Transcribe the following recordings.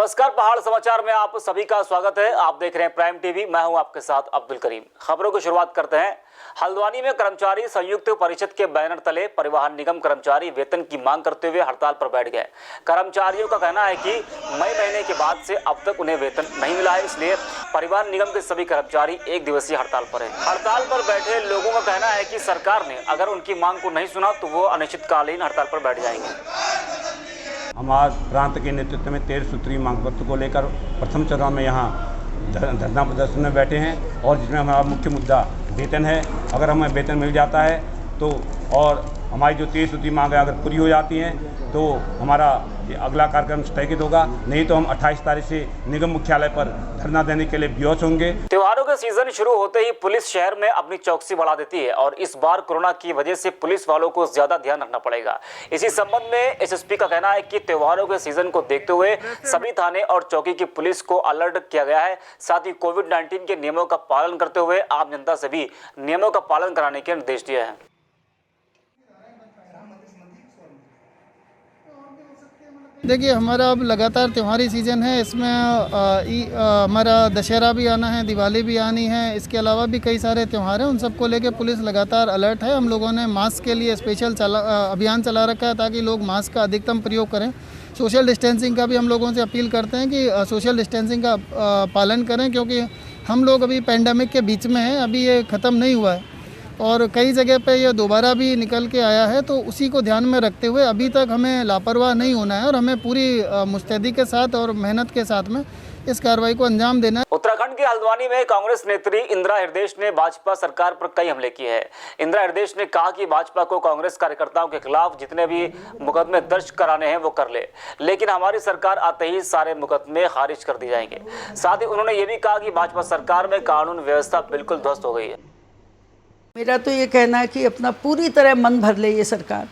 नमस्कार, पहाड़ समाचार में आप सभी का स्वागत है। आप देख रहे हैं प्राइम टीवी। मैं हूं आपके साथ अब्दुल करीम। खबरों की शुरुआत करते हैं। हल्द्वानी में कर्मचारी संयुक्त परिषद के बैनर तले परिवहन निगम कर्मचारी वेतन की मांग करते हुए हड़ताल पर बैठ गए। कर्मचारियों का कहना है कि मई महीने के बाद से अब तक उन्हें वेतन नहीं मिला है, इसलिए परिवहन निगम के सभी कर्मचारी एक दिवसीय हड़ताल पर है। हड़ताल पर बैठे लोगों का कहना है कि सरकार ने अगर उनकी मांग को नहीं सुना तो वो अनिश्चितकालीन हड़ताल पर बैठ जाएंगे। हम आज प्रांत के नेतृत्व में 13 सूत्री मांग पत्र को लेकर प्रथम चरण में यहाँ धरना प्रदर्शन में बैठे हैं और जिसमें हमारा मुख्य मुद्दा वेतन है। अगर हमें वेतन मिल जाता है तो और हमारी जो 13 सूत्री मांग है अगर पूरी हो जाती हैं तो हमारा अगला कार्यक्रम स्थगित होगा, नहीं तो हम 28 तारीख से निगम मुख्यालय पर धरना देने के लिए बेहोश होंगे। त्योहारों के सीजन शुरू होते ही पुलिस शहर में अपनी चौकसी बढ़ा देती है और इस बार कोरोना की वजह से पुलिस वालों को ज्यादा ध्यान रखना पड़ेगा। इसी संबंध में एसएसपी का कहना है कि त्योहारों के सीजन को देखते हुए सभी थाने और चौकी की पुलिस को अलर्ट किया गया है। साथ ही कोविड-19 के नियमों का पालन करते हुए आम जनता से भी नियमों का पालन कराने के निर्देश दिए हैं। देखिए, हमारा अब लगातार त्योहारी सीज़न है। इसमें हमारा दशहरा भी आना है, दिवाली भी आनी है, इसके अलावा भी कई सारे त्यौहार हैं। उन सबको लेके पुलिस लगातार अलर्ट है। हम लोगों ने मास्क के लिए स्पेशल अभियान चला रखा है ताकि लोग मास्क का अधिकतम प्रयोग करें। सोशल डिस्टेंसिंग का भी हम लोगों से अपील करते हैं कि सोशल डिस्टेंसिंग का पालन करें, क्योंकि हम लोग अभी पैंडेमिक के बीच में हैं, अभी ये ख़त्म नहीं हुआ है और कई जगह पे ये दोबारा भी निकल के आया है। तो उसी को ध्यान में रखते हुए अभी तक हमें लापरवाह नहीं होना है और हमें पूरी मुस्तैदी के साथ और मेहनत के साथ में इस कार्रवाई को अंजाम देना है। उत्तराखंड के हल्द्वानी में कांग्रेस नेत्री इंदिरा हृदयेश ने भाजपा सरकार पर कई हमले किए हैं। इंदिरा हृदयेश ने कहा कि भाजपा को कांग्रेस कार्यकर्ताओं के खिलाफ जितने भी मुकदमे दर्ज कराने हैं वो कर ले, लेकिन हमारी सरकार आते ही सारे मुकदमे खारिज कर दिए जाएंगे। साथ ही उन्होंने ये भी कहा कि भाजपा सरकार में कानून व्यवस्था बिल्कुल ध्वस्त हो गई है। मेरा तो ये कहना है कि अपना पूरी तरह मन भर ले ये सरकार,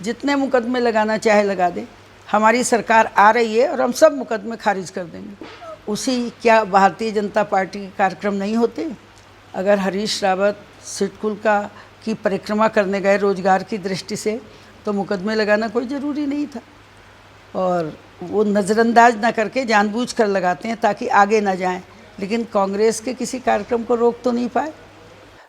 जितने मुकदमे लगाना चाहे लगा दे। हमारी सरकार आ रही है और हम सब मुकदमे खारिज कर देंगे। उसी क्या भारतीय जनता पार्टी के कार्यक्रम नहीं होते? अगर हरीश रावत सिडकुल की परिक्रमा करने गए रोजगार की दृष्टि से तो मुकदमे लगाना कोई ज़रूरी नहीं था, और वो नज़रअंदाज ना करके जानबूझ कर लगाते हैं ताकि आगे ना जाएं, लेकिन कांग्रेस के किसी कार्यक्रम को रोक तो नहीं पाए।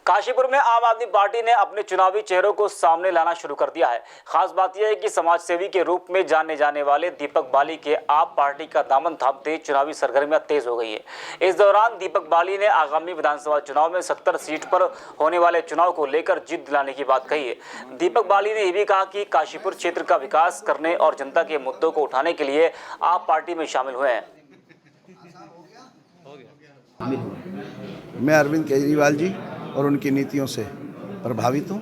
काशीपुर में आम आदमी पार्टी ने अपने चुनावी चेहरों को सामने लाना शुरू कर दिया है। खास बात यह है कि समाज सेवी के रूप में जाने जाने वाले दीपक बाली के आप पार्टी का दामन थामते चुनावी सरगर्मियां तेज हो गई है। इस दौरान दीपक बाली ने आगामी विधानसभा चुनाव में 70 सीट पर होने वाले चुनाव को लेकर जीत दिलाने की बात कही है। दीपक बाली ने यह भी कहा कि काशीपुर क्षेत्र का विकास करने और जनता के मुद्दों को उठाने के लिए आप पार्टी में शामिल हुए हैं। मैं अरविंद केजरीवाल जी और उनकी नीतियों से प्रभावित हूँ,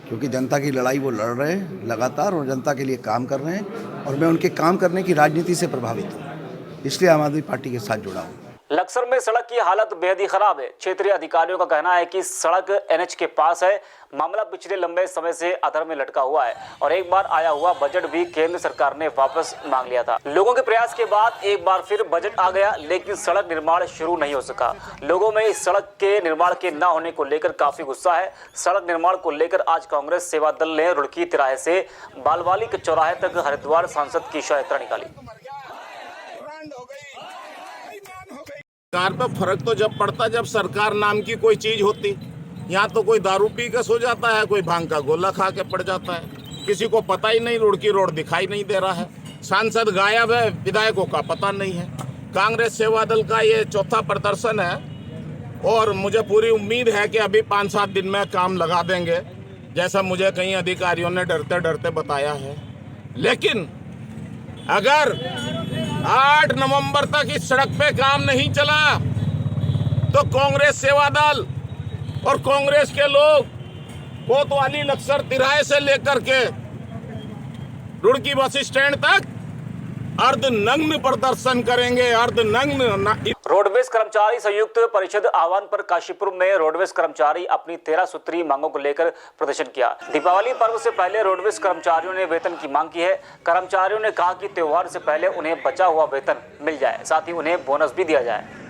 क्योंकि जनता की लड़ाई वो लड़ रहे हैं लगातार और जनता के लिए काम कर रहे हैं, और मैं उनके काम करने की राजनीति से प्रभावित हूँ, इसलिए आम आदमी पार्टी के साथ जुड़ा हूँ। लक्सर में सड़क की हालत बेहद ही खराब है। क्षेत्रीय अधिकारियों का कहना है कि सड़क एनएच के पास है। मामला पिछले लंबे समय से अधर में लटका हुआ है और एक बार आया हुआ बजट भी केंद्र सरकार ने वापस मांग लिया था। लोगों के प्रयास के बाद एक बार फिर बजट आ गया, लेकिन सड़क निर्माण शुरू नहीं हो सका। लोगों में इस सड़क के निर्माण के न होने को लेकर काफी गुस्सा है। सड़क निर्माण को लेकर आज कांग्रेस सेवा दल ने रुड़की तिराहे से बालवाली के चौराहे तक हरिद्वार सांसद की शव यात्रा निकाली। सरकार पर फर्क तो जब पड़ता जब सरकार नाम की कोई चीज होती। यहाँ तो कोई दारू पी के सो जाता है, कोई भांग का गोला खा के पड़ जाता है, किसी को पता ही नहीं। रुड़की रोड दिखाई नहीं दे रहा है, सांसद गायब है, विधायकों का पता नहीं है। कांग्रेस सेवा दल का ये चौथा प्रदर्शन है और मुझे पूरी उम्मीद है कि अभी 5-7 दिन में काम लगा देंगे, जैसा मुझे कई अधिकारियों ने डरते डरते बताया है। लेकिन अगर 8 नवंबर तक इस सड़क पे काम नहीं चला तो कांग्रेस सेवा दल और कांग्रेस के लोग कोतवाली लक्सर तिराहे से लेकर के रुड़की बस स्टैंड तक अर्धनग्न प्रदर्शन करेंगे। अर्धनग्न रोडवेज कर्मचारी संयुक्त परिषद आह्वान पर काशीपुर में रोडवेज कर्मचारी अपनी 13 सूत्री मांगों को लेकर प्रदर्शन किया। दीपावली पर्व से पहले रोडवेज कर्मचारियों ने वेतन की मांग की है। कर्मचारियों ने कहा कि त्योहार से पहले उन्हें बचा हुआ वेतन मिल जाए, साथ ही उन्हें बोनस भी दिया जाए।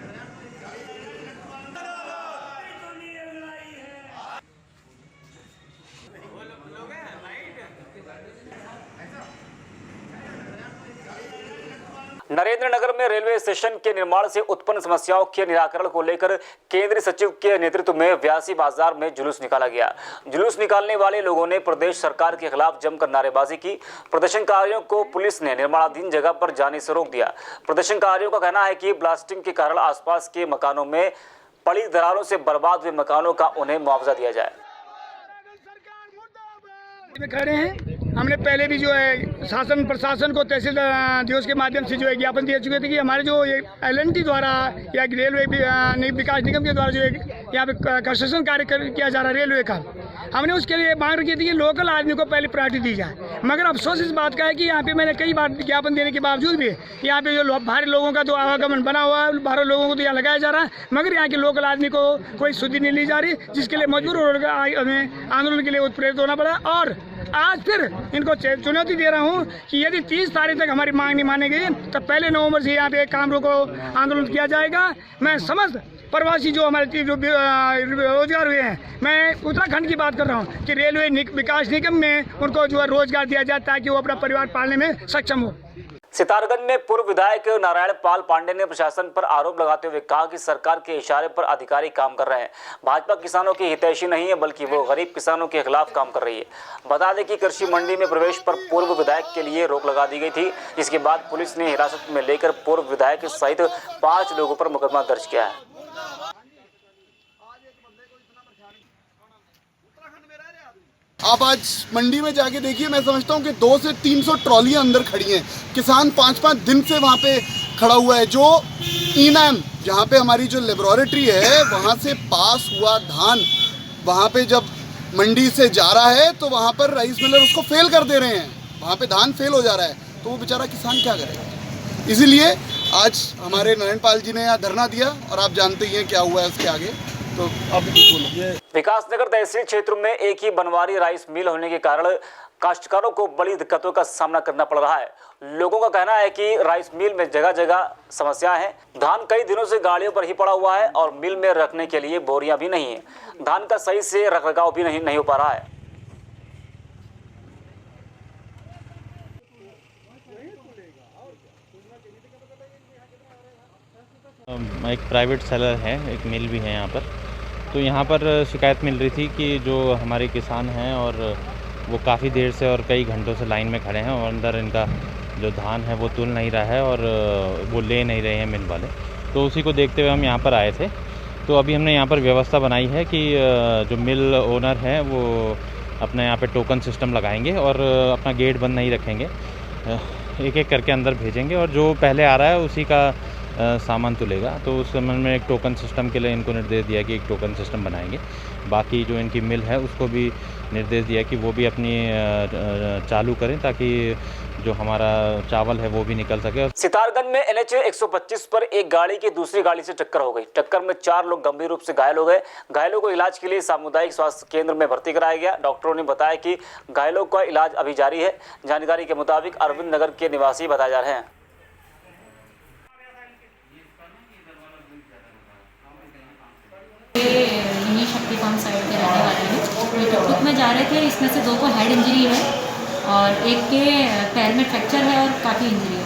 नरेंद्र नगर में रेलवे स्टेशन के निर्माण से उत्पन्न समस्याओं के निराकरण को लेकर केंद्रीय सचिव के नेतृत्व में व्यासी बाजार में जुलूस निकाला गया। जुलूस निकालने वाले लोगों ने प्रदेश सरकार के खिलाफ जमकर नारेबाजी की। प्रदर्शनकारियों को पुलिस ने निर्माणाधीन जगह पर जाने से रोक दिया। प्रदर्शनकारियों का कहना है कि ब्लास्टिंग के कारण आसपास के मकानों में पड़ी दरारों से बर्बाद हुए मकानों का उन्हें मुआवजा दिया जाए। में खड़े हैं। हमने पहले भी जो है शासन प्रशासन को तहसील दिवस के माध्यम से जो है ज्ञापन दे चुके थे कि हमारे जो ये LNT द्वारा या रेलवे विकास निगम के द्वारा जो है यहाँ पे कंस्ट्रक्शन कार्य किया जा रहा है रेलवे का, हमने उसके लिए मांग रखी थी कि लोकल आदमी को पहले प्रायोरिटी दी जाए। मगर अफसोस इस बात का है कि यहाँ पे मैंने कई बार ज्ञापन देने के बावजूद भी यहाँ पे जो भारी लोगों का जो आवागमन बना हुआ है, बाहर लोगों को तो यहाँ लगाया जा रहा है, मगर यहाँ के लोकल आदमी को कोई सुधि नहीं ली जा रही, जिसके लिए मजबूर हमें आंदोलन के लिए उत्प्रेरित होना पड़ा। और आज फिर इनको चुनौती दे रहा हूँ कि यदि 30 तारीख तक हमारी मांग नहीं मानी गई तो पहले नवंबर से यहाँ पे काम रोको आंदोलन किया जाएगा। मैं समस्त प्रवासी जो हमारे जो रोजगार हुए हैं, मैं उत्तराखंड की बात कर रहा हूँ कि रेलवे विकास निगम में उनको जो है रोजगार दिया जाए ताकि वो अपना परिवार पालने में सक्षम हो। सितारगंज में पूर्व विधायक नारायण पाल पांडे ने प्रशासन पर आरोप लगाते हुए कहा कि सरकार के इशारे पर अधिकारी काम कर रहे हैं। भाजपा किसानों की हितैषी नहीं है बल्कि वो गरीब किसानों के खिलाफ काम कर रही है। बता दें कि कृषि मंडी में प्रवेश पर पूर्व विधायक के लिए रोक लगा दी गई थी, जिसके बाद पुलिस ने हिरासत में लेकर पूर्व विधायक सहित 5 लोगों पर मुकदमा दर्ज किया है। आप आज मंडी में जाके देखिए, मैं समझता हूँ कि 200 से 300 ट्रॉलियाँ अंदर खड़ी हैं। किसान 5-5 दिन से वहाँ पे खड़ा हुआ है। जो ईनाम जहाँ पे हमारी जो लेबोरेटरी है वहाँ से पास हुआ धान वहाँ पे जब मंडी से जा रहा है तो वहाँ पर राइस मिलर उसको फेल कर दे रहे हैं, वहाँ पे धान फेल हो जा रहा है, तो वो बेचारा किसान क्या करेगा। इसीलिए आज हमारे नारायण पाल जी ने यहाँ धरना दिया और आप जानते ही हैं क्या हुआ है उसके आगे। तो अब विकासनगर तहसील क्षेत्र में एक ही बनवारी राइस मिल होने के कारण काश्तकारों को बड़ी दिक्कतों का सामना करना पड़ रहा है। लोगों का कहना है कि राइस मिल में जगह जगह समस्याएं हैं। धान कई दिनों से गाड़ियों पर ही पड़ा हुआ है और मिल में रखने के लिए बोरियां भी नहीं है। धान का सही से रखरखाव भी नहीं हो पा रहा है। एक प्राइवेट सेलर है, एक मिल भी है यहाँ पर। तो यहाँ पर शिकायत मिल रही थी कि जो हमारे किसान हैं और वो काफ़ी देर से और कई घंटों से लाइन में खड़े हैं और अंदर इनका जो धान है वो तुल नहीं रहा है और वो ले नहीं रहे हैं मिल वाले। तो उसी को देखते हुए हम यहाँ पर आए थे। तो अभी हमने यहाँ पर व्यवस्था बनाई है कि जो मिल ओनर हैं वो अपने यहाँ पे टोकन सिस्टम लगाएंगे और अपना गेट बंद नहीं रखेंगे, एक एक करके अंदर भेजेंगे और जो पहले आ रहा है उसी का सामान तुलेगा। तो उस संबंध में एक टोकन सिस्टम के लिए इनको निर्देश दिया कि एक टोकन सिस्टम बनाएंगे। बाकी जो इनकी मिल है उसको भी निर्देश दिया कि वो भी अपनी चालू करें ताकि जो हमारा चावल है वो भी निकल सके। सितारगंज में NH 125 पर एक गाड़ी की दूसरी गाड़ी से टक्कर हो गई। टक्कर में 4 लोग गंभीर रूप से घायल हो गए। घायलों को इलाज के लिए सामुदायिक स्वास्थ्य केंद्र में भर्ती कराया गया। डॉक्टरों ने बताया कि घायलों का इलाज अभी जारी है। जानकारी के मुताबिक अरविंद नगर के निवासी बताए जा रहे हैं। शक्ति पंप साइड के रहने वाले हैं। ये टुकटुक में जा रहे थे, इसमें से 2 को हेड इंजरी है और एक के पैर में फ्रैक्चर है और काफ़ी इंजरी है।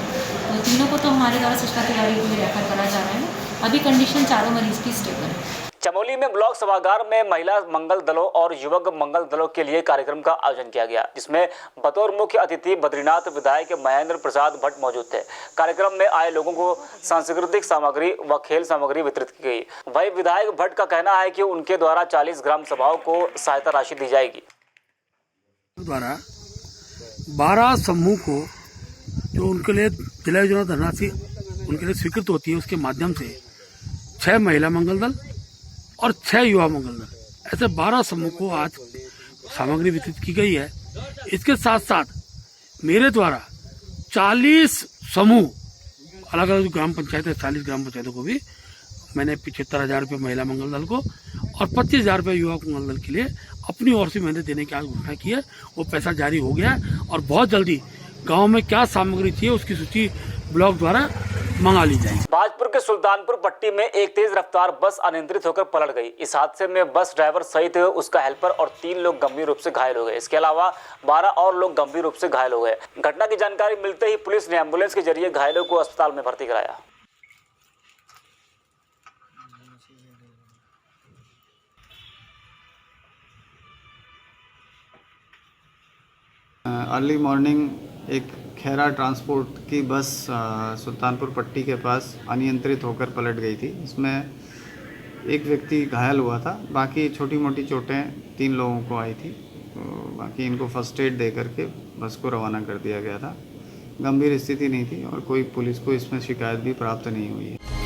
तो तीनों को तो हमारे द्वारा सिस्टा तिवारी के लिए रेफर करा जा रहा है। अभी कंडीशन चारों मरीज की स्टेबल है। चमोली में ब्लॉक सभागार में महिला मंगल दलों और युवक मंगल दलों के लिए कार्यक्रम का आयोजन किया गया, जिसमें बतौर मुख्य अतिथि बद्रीनाथ विधायक महेंद्र प्रसाद भट्ट मौजूद थे। कार्यक्रम में आए लोगों को सांस्कृतिक सामग्री व खेल सामग्री वितरित की गई। वही विधायक भट्ट का कहना है कि उनके द्वारा 40 ग्राम सभाओं को सहायता राशि दी जाएगी। द्वारा 12 समूह को जो उनके लिए जिला योजना धनराशि उनके लिए स्वीकृत होती है, उसके माध्यम से 6 महिला मंगल दल और 6 युवा मंगल दल, ऐसे 12 समूह को आज सामग्री वितरित की गई है। इसके साथ साथ मेरे द्वारा 40 समूह अलग अलग ग्राम पंचायत है, 40 ग्राम पंचायतों को भी मैंने 75,000 रुपये महिला मंगल दल को और 25,000 रुपये युवा मंगल दल के लिए अपनी ओर से मैंने देने की आज घोषणा की है। वो पैसा जारी हो गया और बहुत जल्दी गांव में क्या सामग्री चाहिए उसकी सूची ब्लॉक द्वारा मंगा ली जाएगी। भाजपुर के सुल्तानपुर पट्टी में एक तेज रफ्तार बस अनियंत्रित होकर पलट गई। इस हादसे में बस ड्राइवर सहित उसका हेल्पर और 3 लोग गंभीर रूप से घायल हो गए। इसके अलावा 12 और लोग गंभीर रूप से घायल हो गए। घटना की जानकारी मिलते ही पुलिस ने एम्बुलेंस के जरिए घायलों को अस्पताल में भर्ती कराया। अर्ली मॉर्निंग एक खैरा ट्रांसपोर्ट की बस सुल्तानपुर पट्टी के पास अनियंत्रित होकर पलट गई थी। इसमें एक व्यक्ति घायल हुआ था, बाकी छोटी मोटी चोटें 3 लोगों को आई थी। तो बाकी इनको फर्स्ट एड दे करके बस को रवाना कर दिया गया था। गंभीर स्थिति नहीं थी और कोई पुलिस को इसमें शिकायत भी प्राप्त नहीं हुई है।